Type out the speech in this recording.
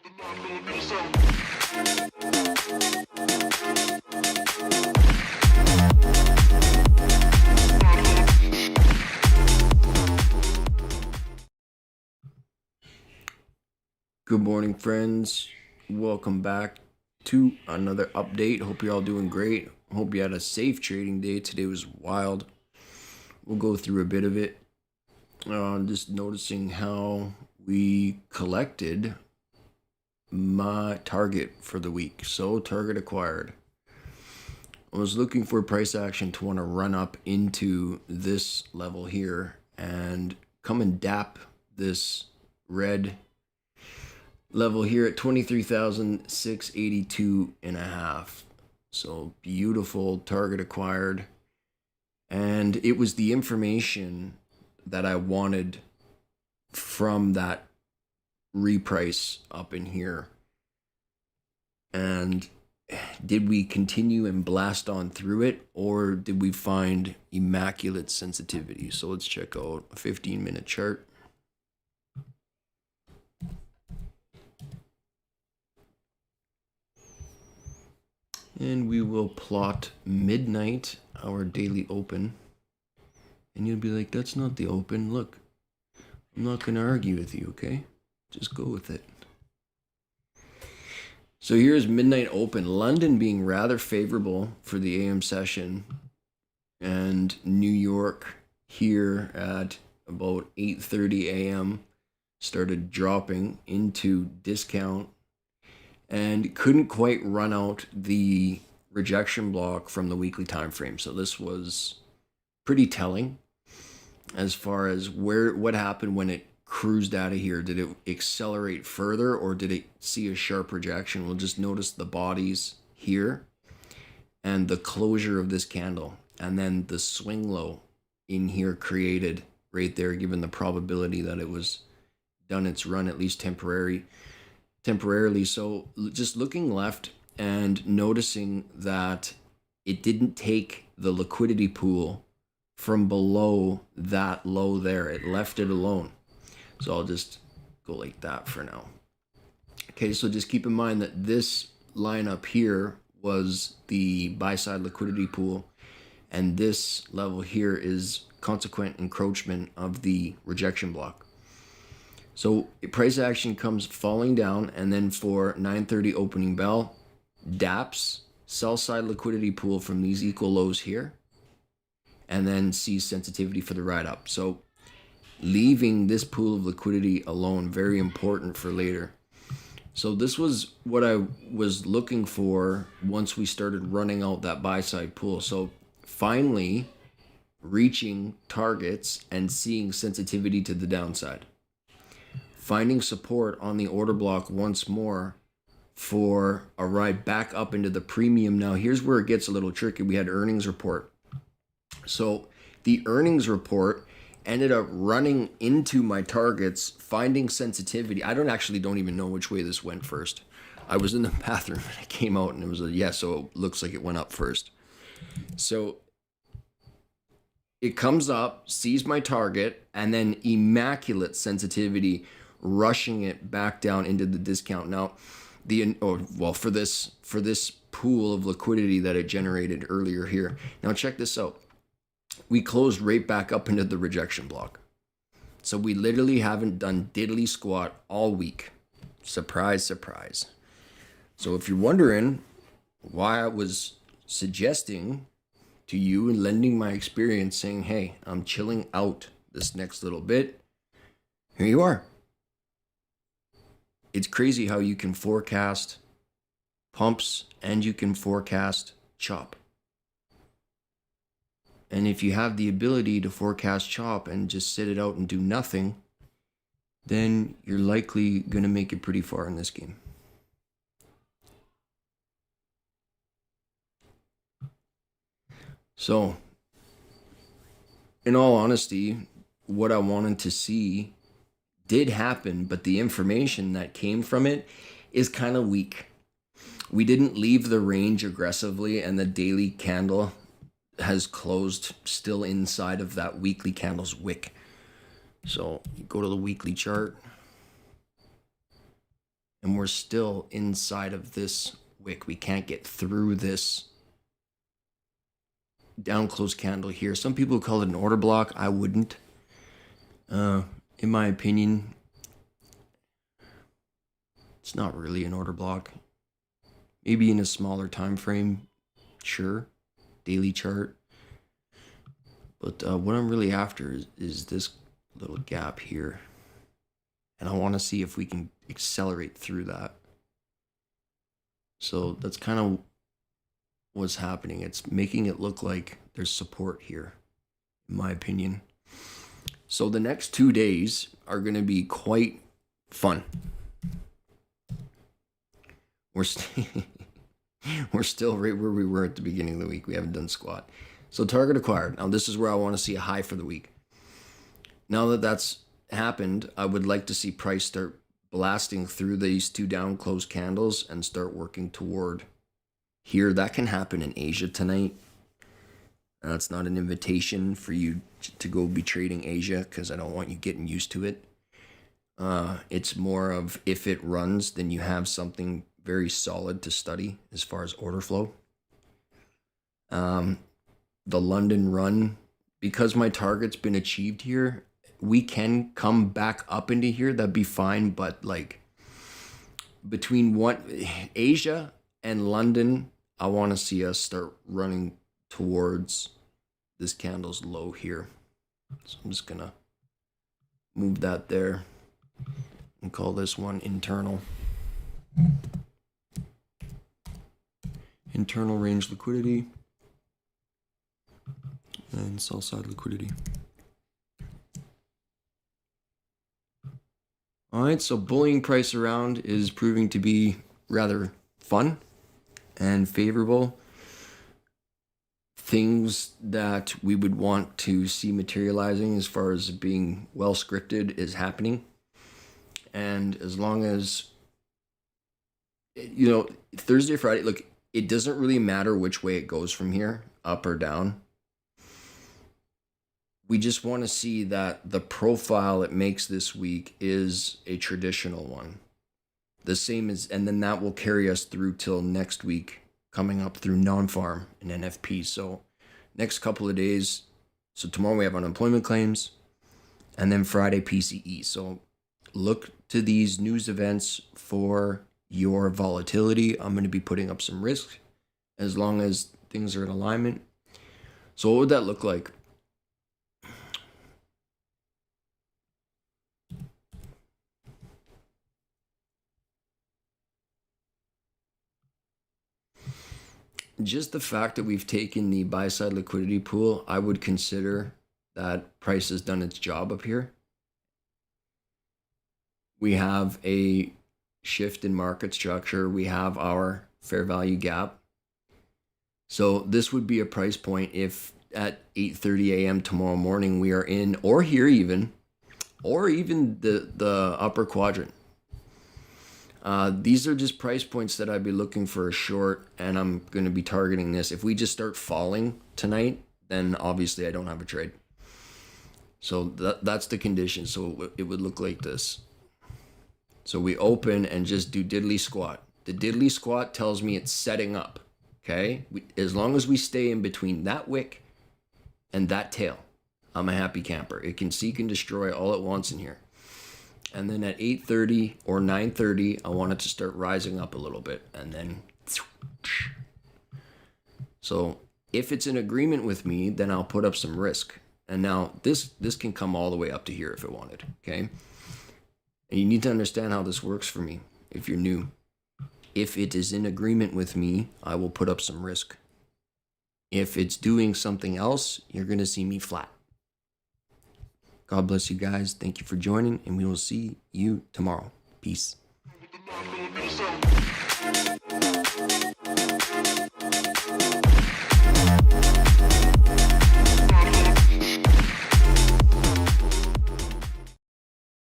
Good morning, friends. Welcome back to another update. Hope you're all doing great. Hope you had a safe trading day. Today was wild. We'll go through a bit of it. Just noticing how we collected my target for the week. So target acquired. I was looking for price action to want to run up into this level here and come and dap this red level here at 23,682 and a half. So beautiful target acquired. And it was the information that I wanted from that reprice up in here. And did we continue and blast on through it, or did we find immaculate sensitivity? So let's check out a 15-minute chart. And we will plot midnight, our daily open. And you'll be like, that's not the open. Look, I'm not going to argue with you, okay? Just go with it. So here's midnight open. London being rather favorable for the AM session. And New York here at about 8:30 a.m. started dropping into discount. And couldn't quite run out the rejection block from the weekly time frame. So this was pretty telling as far as what happened when it cruised out of here. Did it accelerate further, or did it see a sharp rejection? We'll just notice the bodies here and the closure of this candle, and then the swing low in here created right there, given the probability that it was done its run, at least temporarily. So just looking left and noticing that it didn't take the liquidity pool from below that low there. It left it alone. So I'll just go like that for now. Okay, so just keep in mind that this line up here was the buy side liquidity pool, and this level here is consequent encroachment of the rejection block. So price action comes falling down, and then for 9:30 opening bell, daps sell side liquidity pool from these equal lows here, and then sees sensitivity for the ride up. So leaving this pool of liquidity alone, very important for later. So this was what I was looking for once we started running out that buy side pool. So finally reaching targets and seeing sensitivity to the downside. Finding support on the order block once more for a ride back up into the premium. Now here's where it gets a little tricky. We had earnings report. So the earnings report ended up running into my targets, finding sensitivity. I don't even know which way this went first. I was in the bathroom and I came out and it was so it looks like it went up first. So it comes up, sees my target, and then immaculate sensitivity, rushing it back down into the discount. Now, for this pool of liquidity that it generated earlier here. Now check this out. We closed right back up into the rejection block. So we literally haven't done diddly squat all week. Surprise, surprise. So if you're wondering why I was suggesting to you and lending my experience saying, hey, I'm chilling out this next little bit, here you are. It's crazy how you can forecast pumps and you can forecast chop. And if you have the ability to forecast chop and just sit it out and do nothing, then you're likely going to make it pretty far in this game. So, in all honesty, what I wanted to see did happen, but the information that came from it is kind of weak. We didn't leave the range aggressively, and the daily candle has closed still inside of that weekly candle's wick. So go to the weekly chart. and we're still inside of this wick. We can't get through this down close candle here. Some people call it an order block. I wouldn't. In my opinion, it's not really an order block. Maybe in a smaller time frame, sure, daily chart. But what I'm really after is this little gap here. And I want to see if we can accelerate through that. So that's kind of what's happening. It's making it look like there's support here, in my opinion. So the next 2 days are going to be quite fun. We're still right where we were at the beginning of the week. We haven't done squat. So target acquired. Now this is where I want to see a high for the week. Now that that's happened, I would like to see price start blasting through these two down close candles and start working toward here. That can happen in Asia tonight. That's not an invitation for you to go be trading Asia, because I don't want you getting used to it. It's more of, if it runs, then you have something very solid to study as far as order flow. The London run, because my target's been achieved here, we can come back up into here. That'd be fine. But like between Asia and London, I want to see us start running towards this candle's low here. So I'm just gonna move that there and call this one internal range liquidity and sell side liquidity. All right, so bullying price around is proving to be rather fun and favorable. Things that we would want to see materializing as far as being well scripted is happening. And as long as, Thursday, Friday, look, it doesn't really matter which way it goes from here, up or down. We just want to see that the profile it makes this week is a traditional one. The same as, and then that will carry us through till next week, coming up through non-farm and NFP. So next couple of days, so tomorrow we have unemployment claims, and then Friday PCE. So look to these news events for your volatility. I'm going to be putting up some risk as long as things are in alignment. So what would that look like? Just the fact that we've taken the buy side liquidity pool, I would consider that price has done its job up here. We have a shift in market structure. We have our fair value gap. So this would be a price point if at 8:30 a.m. tomorrow morning we are in, or here even, or even the upper quadrant. These are just price points that I'd be looking for a short, and I'm going to be targeting this. If we just start falling tonight, then obviously I don't have a trade. So that's the condition. So it would look like this. So we open and just do diddly squat. The diddly squat tells me it's setting up. Okay? As long as we stay in between that wick and that tail, I'm a happy camper. It can seek and destroy all at once in here. And then at 8:30 or 9:30, I want it to start rising up a little bit. And then, so if it's in agreement with me, then I'll put up some risk. And now this can come all the way up to here if it wanted, okay? And you need to understand how this works for me if you're new. If it is in agreement with me, I will put up some risk. If it's doing something else, you're going to see me flat. God bless you guys. Thank you for joining, and we will see you tomorrow. Peace.